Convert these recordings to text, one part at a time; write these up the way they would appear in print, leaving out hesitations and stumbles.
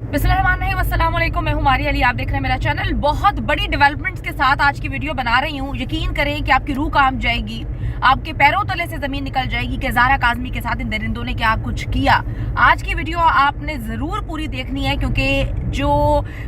अस्सलामुअलैकुम, मैं हूं मारिया अली। आप देख रहे हैं मेरा चैनल। बहुत बड़ी डेवलपमेंट्स के साथ आज की वीडियो बना रही हूं। यकीन करें कि आपकी रूह काम जाएगी, आपके पैरों तले से जमीन निकल जाएगी कि ज़ारा काज़मी के साथ इन दरिंदों ने क्या कुछ किया। आज की वीडियो आपने ज़रूर पूरी देखनी है, क्योंकि जो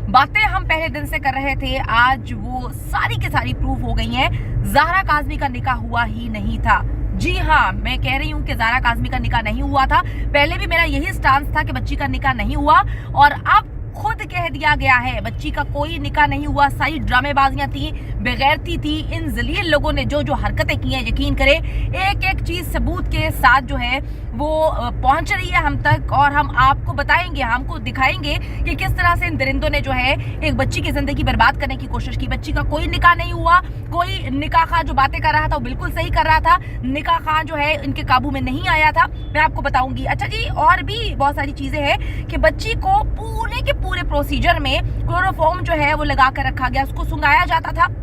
बातें हम पहले दिन से कर रहे थे आज वो सारी की सारी प्रूफ हो गई हैं। ज़ारा काज़मी का निकाह हुआ ही नहीं था। जी हाँ, मैं कह रही हूँ कि ज़ारा काज़मी का निकाह नहीं हुआ था। पहले भी मेरा यही स्टांस था कि बच्ची का निकाह नहीं हुआ, और अब खुद कह दिया गया है बच्ची का कोई निकाह नहीं हुआ। सारी ड्रामेबाजियां थी, बेगैरती थी। इन जलील लोगों ने जो जो हरकतें की हैं, यकीन करें एक एक चीज सबूत के साथ जो है वो पहुंच रही है हम तक, और हम आपको बताएंगे, हमको दिखाएंगे कि किस तरह से इन दरिंदों ने जो है एक बच्ची की जिंदगी बर्बाद करने की कोशिश की। बच्ची का कोई निकाह नहीं हुआ। कोई निकाह खां जो बातें कर रहा था वो बिल्कुल सही कर रहा था। निकाह खां जो है इनके काबू में नहीं आया था। मैं आपको बताऊंगी। अच्छा जी, और भी बहुत सारी चीजें हैं कि बच्ची को पूरे के पूरे प्रोसीजर में क्लोरोफॉर्म जो है वो लगा कर रखा गया, उसको सुंघाया जाता था।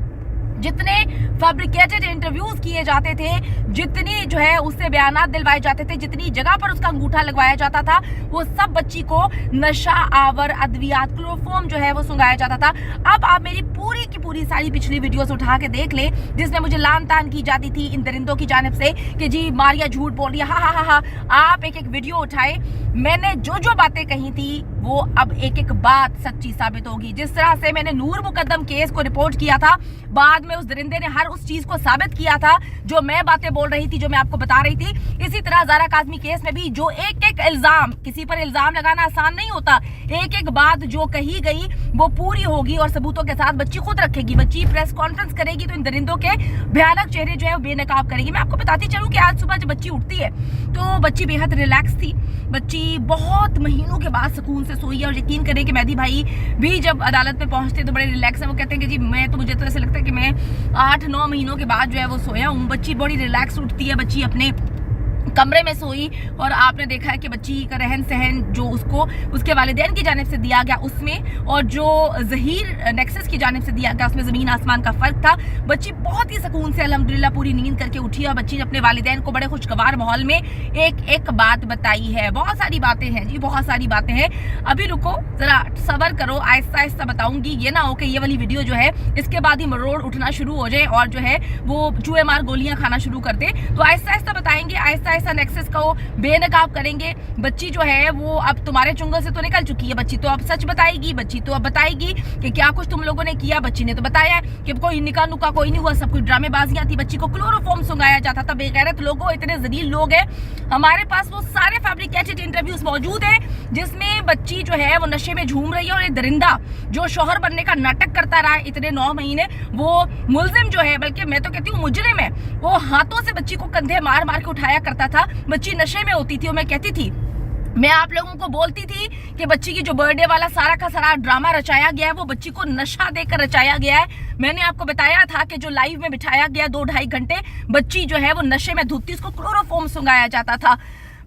जितने फैब्रिकेटेड इंटरव्यूज किए जाते थे, जितनी जो है उससे बयानात दिलवाए जाते थे, जितनी जगह पर उसका अंगूठा लगवाया जाता था, वो सब बच्ची को नशा आवर अद्वियात क्लोरोफॉर्म जो है वो सुंघाया जाता था। अब आप मेरी पूरी की पूरी सारी पिछली वीडियोस उठा के देख ले, जिसमें मुझे लान तान की जाती थी इन दरिंदों की जानिब से कि जी मारिया झूठ बोल रही है। हा हा हा। आप एक एक वीडियो उठाए, मैंने जो जो बातें कही थी वो अब एक एक बात सच्ची साबित होगी। जिस तरह से मैंने नूर मुकद्दम केस को रिपोर्ट किया था, बाद में उस दरिंदे ने हर उस चीज को साबित किया था जो मैं बातें बोल रही थी, जो मैं आपको बता रही थी। इसी तरह ज़ारा काज़मी केस में भी जो एक एक इल्जाम, किसी पर इल्जाम लगाना आसान नहीं होता, एक एक बात जो कही गई वो पूरी होगी और सबूतों के साथ बच्ची खुद रखेगी। बच्ची प्रेस कॉन्फ्रेंस करेगी तो इन दरिंदों के भयानक चेहरे जो है वो बेनकाब करेगी। मैं आपको बताती चलूं कि आज सुबह जब बच्ची उठती है तो बच्ची बेहद रिलैक्स थी। बच्ची बहुत महीनों के बाद सुकून से सोई है, और यकीन करें कि मेहदी भाई भी जब अदालत में पहुंचते तो बड़े रिलैक्स है। वो कहते हैं कि जी मुझे तो ऐसे लगता है कि मैं 8-9 महीनों के बाद जो है वो सोया हूँ। बच्ची बड़ी रिलैक्स उठती है। बच्ची अपने कमरे में सोई, और आपने देखा है कि बच्ची का रहन सहन जो उसको उसके वालिदैन की जानिब से दिया गया उसमें, और जो ज़हीर नेक्सस की जानिब से दिया गया उसमें ज़मीन आसमान का फ़र्क था। बच्ची बहुत ही सुकून से अल्हम्दुलिल्लाह पूरी नींद करके उठी, और बच्ची ने अपने वालिदैन को बड़े खुशगवार माहौल में एक एक बात बताई है। बहुत सारी बातें हैं जी, बहुत सारी बातें हैं। अभी रुको, ज़रा सब्र करो, आहिस्ता आहिस्ता बताऊंगी। ये ना हो कि ये वाली वीडियो जो है इसके बाद ही मरोड़ उठना शुरू हो जाए और जो है वो चूहे मार गोलियां खाना शुरू कर दे। तो आहिस्ता आहिस्ता बताएंगे, आहिस्ता आहिस्ता नेक्सस को बेनकाब करेंगे। बच्ची जो है वो अब तुम्हारे चुंगल से तो निकल चुकी है। बच्ची तो अब सच बताएगी। बच्ची तो अब बताएगी कि क्या कुछ तुम लोगों ने किया। बच्ची ने तो बताया कि कोई निकाह नुका कोई नहीं हुआ, सब कुछ ड्रामेबाजियां थी। बच्ची को क्लोरोफॉर्म सुंघाया जाता था। बेगैरत लोगों, इतने जलील लोग हैं। हमारे पास वो सारे फैब्रिकेटेड इंटरव्यूज मौजूद हैं जिसमें बच्ची जो है वो नशे में झूम रही है, और ये दरिंदा जो शौहर बनने का नाटक करता रहा है इतने 9 महीने, वो मुल्जिम जो है, बल्कि मैं तो कहती हूँ मुजरिम है, वो हाथों से बच्ची को कंधे मार मार के उठाया करता था। बच्ची नशे में होती थी, और मैं कहती थी, मैं आप लोगों को बोलती थी कि बच्ची की जो बर्थडे वाला सारा का सारा ड्रामा रचाया गया है वो बच्ची को नशा देकर रचाया गया है। मैंने आपको बताया था कि जो लाइव में बिठाया गया 2-2.5 घंटे बच्ची जो है वो नशे में धुतती, उसको क्लोरोफॉर्म सुंघाया जाता था।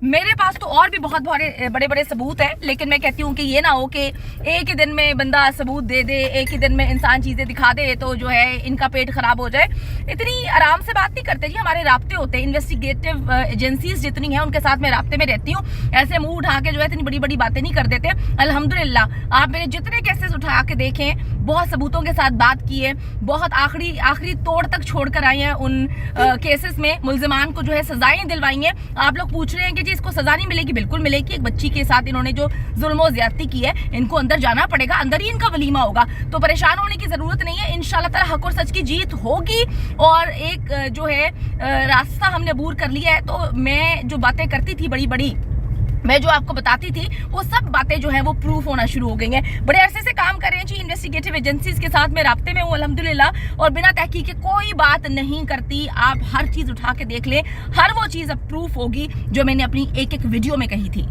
मेरे पास तो और भी बहुत बड़े बड़े सबूत हैं, लेकिन मैं कहती हूँ कि ये ना हो कि एक ही दिन में बंदा सबूत दे दे, एक ही दिन में इंसान चीज़ें दिखा दे तो जो है इनका पेट खराब हो जाए। इतनी आराम से बात नहीं करते जी, हमारे राब्ते होते हैं। इन्वेस्टिगेटिव एजेंसीज जितनी हैं उनके साथ मैं राब्ते में रहती हूँ। ऐसे मुंह उठा के जो है इतनी बड़ी बड़ी बातें नहीं कर देते। अल्हम्दुलिल्लाह आप मेरे जितने केसेस उठा के देखें, बहुत सबूतों के साथ बात की है, बहुत आखिरी तोड़ तक छोड़ कर आई हैं। उन केसेस में मुल्जिमान को जो है सजाएं दिलवाई हैं। आप लोग पूछ रहे हैं कि इसको सजा नहीं मिलेगी। बिल्कुल मिलेगी। एक बच्ची के साथ इन्होंने जो जुल्म और ज्यादती की है, इनको अंदर जाना पड़ेगा, अंदर ही इनका वलीमा होगा। तो परेशान होने की जरूरत नहीं है। इंशाल्लाह ताला हक और सच की जीत होगी, और एक जो है रास्ता हमने अबूर कर लिया है। तो मैं जो बातें करती थी बड़ी बड़ी, मैं जो आपको बताती थी, वो सब बातें जो है वो प्रूफ होना शुरू हो गई हैं। बड़े अरसे से काम कर रहे हैं जी इन्वेस्टिगेटिव एजेंसीज के साथ। मैं राब्ते में हूँ अल्हम्दुलिल्लाह, और बिना तहकीक के कोई बात नहीं करती। आप हर चीज उठा के देख लें, हर वो चीज अब प्रूफ होगी जो मैंने अपनी एक एक वीडियो में कही थी।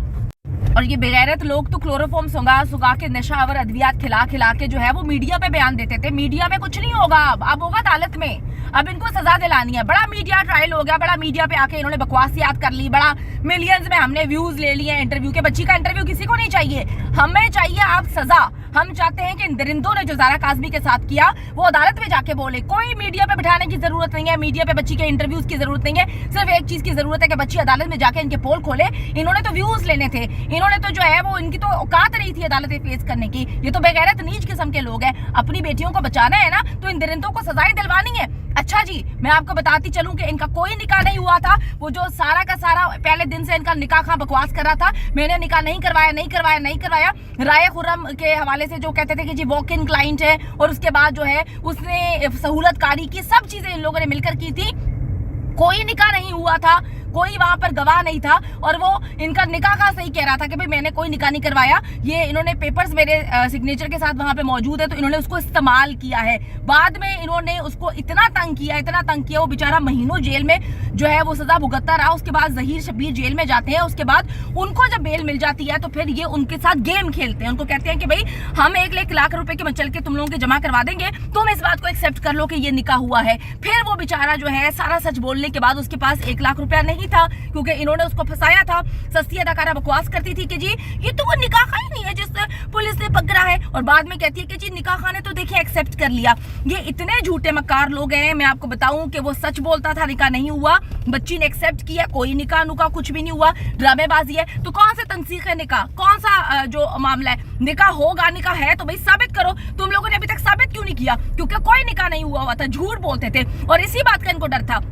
और ये बेगैरत लोग तो क्लोरोफॉर्म सुंघा के नशावर अद्वियात खिला के जो है वो मीडिया पे बयान देते थे। मीडिया में कुछ नहीं होगा, अब होगा अदालत में। अब इनको सजा दिलानी है। बड़ा मीडिया ट्रायल हो गया, बड़ा मीडिया पे आके इन्होंने बकवासियात कर ली, बड़ा मिलियंस में हमने व्यूज ले लिए इंटरव्यू के। बच्ची का इंटरव्यू किसी को नहीं चाहिए, हमें चाहिए आप सजा। हम चाहते हैं कि इन दरिंदों ने जो ज़ारा काज़मी के साथ किया वो अदालत में जाके बोले। कोई मीडिया पे बिठाने की जरूरत नहीं है, मीडिया पे बच्ची के इंटरव्यूज की जरूरत नहीं है। सिर्फ एक चीज की जरूरत है कि बच्ची अदालत में जाके इनके पोल खोले। इन्होंने तो व्यूज लेने थे, इन्होंने तो जो है वो इनकी तो औकात नहीं थी अदालत फेस करने की। ये तो बेगैरत नीच किस्म के लोग हैं। अपनी बेटियों को बचाना है ना तो इन दरिंदों को सजाएं दिलवानी है। अच्छा जी, मैं आपको बताती चलूं कि इनका कोई निकाह नहीं हुआ था। वो जो सारा का सारा पहले दिन से इनका निकाह खां बकवास कर रहा था, मैंने निकाह नहीं करवाया। राय खुर्रम के हवाले से जो कहते थे कि जी वॉक इन क्लाइंट है, और उसके बाद जो है उसने सहूलतकारी की, सब चीजें इन लोगों ने मिलकर की थी। कोई निकाह नहीं हुआ था, कोई वहां पर गवाह नहीं था, और वो इनका निकाह का सही कह रहा था कि भाई मैंने कोई निकाह नहीं करवाया। ये इन्होंने पेपर्स मेरे सिग्नेचर के साथ वहां पे मौजूद है, तो इन्होंने उसको इस्तेमाल किया है। बाद में इन्होंने उसको इतना तंग किया, वो बेचारा महीनों जेल में जो है वो सजा भुगतता रहा। उसके बाद जहीर शब्बीर जेल में जाते हैं। उसके बाद उनको जब बेल मिल जाती है तो फिर ये उनके साथ गेम खेलते हैं। उनको कहते हैं कि भाई हम 1 लाख रुपए के मचल के तुम लोगों के जमा करवा देंगे, तुम इस बात को एक्सेप्ट कर लो कि ये निकाह हुआ है। फिर वो बेचारा जो है सारा सच बोलने के बाद उसके पास 1 लाख रुपया नहीं था, क्योंकि इन्होंने उसको फंसाया था। सस्ती अदाकारा बकवास करती थी कि जी ये तो वो निकाह ही नहीं है जिससे पुलिस ने पकड़ा है, और बाद में कहती है कि जी निकाह खाने तो देखिए एक्सेप्ट कर लिया। ये इतने झूठे मक्कार लोग हैं। मैं आपको बताऊं कि वो सच बोलता था, निकाह नहीं हुआ, बच्ची ने एक्सेप्ट किया, कोई निकाह नुकाह कुछ भी नहीं हुआ, ड्रामेबाजी है। तो कौन सा तंसीख है निकाह, कौन सा जो मामला है? निकाह होगा, निकाह है तो भाई साबित करो। तुम लोगों ने अभी तक साबित क्यों नहीं किया? क्योंकि कोई निकाह नहीं हुआ था, झूठ बोलते थे, और इसी बात का इनको डर था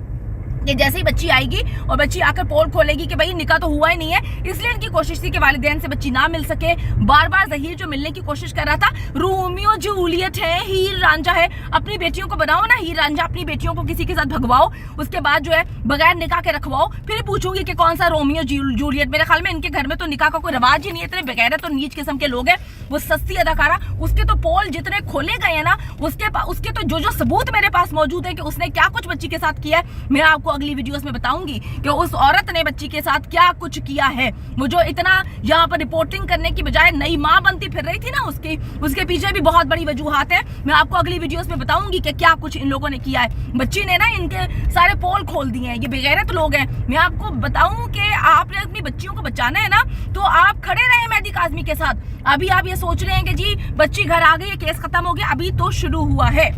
कि जैसे ही बच्ची आएगी और बच्ची आकर पोल खोलेगी कि भाई निकाह तो हुआ ही नहीं है, इसलिए इनकी कोशिश थी कि वालिदैन से बच्ची ना मिल सके। बार बार जहीर जो मिलने की कोशिश कर रहा था, रोमियो जूलियट है, हीर रांझा है, अपनी बेटियों को बनाओ ना हीर रांझा, अपनी बेटियों को किसी के साथ भगवाओ, उसके बाद जो है बगैर निकाह के रखवाओ, फिर पूछूंगी कि कौन सा रोमियो जूलियट। मेरे ख्याल में इनके घर में तो निकाह का कोई रवाज ही नहीं है, इतने बेगैरत तो नीच किस्म के लोग हैं। वो सस्ती अदाकारा, उसके तो पोल जितने खोले गए हैं ना, उसके तो जो सबूत मेरे पास मौजूद है कि उसने क्या कुछ बच्ची के साथ किया है, मैं आपको अगली वीडियोस में बताऊंगी कि उस औरत ने बच्ची के साथ क्या कुछ किया है। वो जो इतना यहाँ पर रिपोर्टिंग करने की बजाय नई माँ बनती फिर रही थी ना, उसके पीछे भी बहुत बड़ी वजूहात है। मैं आपको अगली वीडियोस में बताऊंगी कि क्या कुछ इन लोगों ने किया है। बच्ची ने ना इनके सारे पोल खोल दिए हैं, ये बेगैरत लोग हैं। मैं आपको बताऊं कि आपने अपनी बच्चियों को बचाना है ना, तो आप खड़े रहे मेहदी काज़मी के साथ। अभी आप ये सोच रहे हैं कि जी बच्ची घर आ गई, केस खत्म हो गया, अभी तो शुरू हुआ है,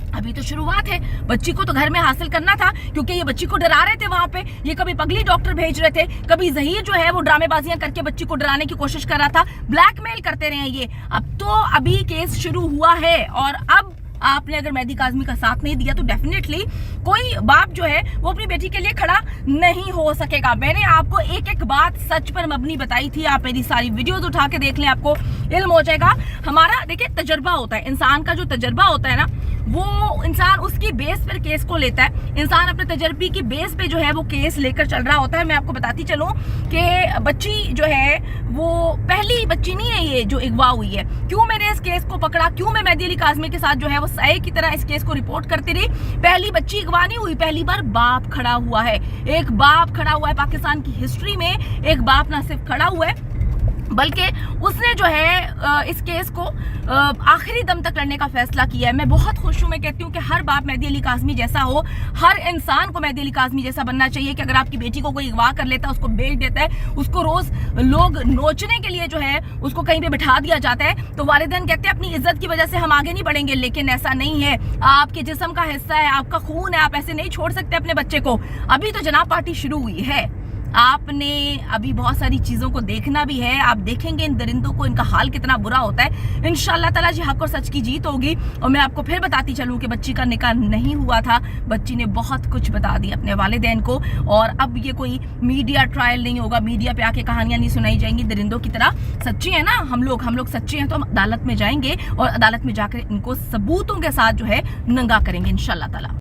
अभी तो शुरुआत है। बच्ची को तो घर में हासिल करना था, क्योंकि ये बच्ची को डरा रहे थे वहां पे। ये कभी पगली डॉक्टर भेज रहे थे, कभी जहीर जो है वो ड्रामेबाजियां करके बच्ची को डराने की कोशिश कर रहा था, ब्लैकमेल करते रहे ये। अब तो अभी केस शुरू हुआ है, और अब आपने अगर मेहदी काज़मी का साथ नहीं दिया तो डेफिनेटली कोई बाप जो है वो अपनी बेटी के लिए खड़ा नहीं हो सकेगा। मैंने आपको एक एक बात सच पर मबनी बताई थी। आप मेरी सारी वीडियोस उठा के देख लें, आपको इल्म हो जाएगा। हमारा देखिए तजर्बा होता है, इंसान का जो तजर्बा होता है ना, वो इंसान उसकी बेस पर केस को लेता है। इंसान अपने तजर्बे की बेस पे जो है वो केस लेकर चल रहा होता है। मैं आपको बताती चलूं कि बच्ची जो है वो पहली बच्ची नहीं है ये जो अगवा हुई है। क्यों मैंने इस केस को पकड़ा, क्यों मैं मेहदी अली काज़मी के साथ जो है वो साए की तरह इस केस को रिपोर्ट करती रही? पहली बच्ची अगवा नहीं हुई, पहली बार बाप खड़ा हुआ है। एक बाप खड़ा हुआ है पाकिस्तान की हिस्ट्री में, एक बाप ना सिर्फ खड़ा हुआ है बल्कि उसने जो है इस केस को आखिरी दम तक लड़ने का फैसला किया है। मैं बहुत खुश हूँ। मैं कहती हूँ कि हर बाप मेहदी अली काज़मी जैसा हो, हर इंसान को मेहदी अली काज़मी जैसा बनना चाहिए कि अगर आपकी बेटी को कोई अगवा कर लेता है, उसको बेच देता है, उसको रोज लोग नोचने के लिए जो है उसको कहीं पे बिठा दिया जाता है, तो वालिदैन कहते हैं अपनी इज्जत की वजह से हम आगे नहीं बढ़ेंगे। लेकिन ऐसा नहीं है, आपके जिस्म का हिस्सा है, आपका खून है, आप ऐसे नहीं छोड़ सकते अपने बच्चे को। अभी तो जनाब पार्टी शुरू हुई है, आपने अभी बहुत सारी चीज़ों को देखना भी है। आप देखेंगे इन दरिंदों को, इनका हाल कितना बुरा होता है। इंशाअल्लाह ताला जी हक और सच की जीत होगी। और मैं आपको फिर बताती चलूँ कि बच्ची का निकाह नहीं हुआ था, बच्ची ने बहुत कुछ बता दिया अपने वालिदैन को। और अब ये कोई मीडिया ट्रायल नहीं होगा, मीडिया पे आके कहानियां नहीं सुनाई जाएंगी दरिंदों की तरह। सच्ची है ना हम लोग सच्चे हैं तो हम अदालत में जाएंगे और अदालत में जाकर इनको सबूतों के साथ जो है नंगा करेंगे इंशाअल्लाह ताला।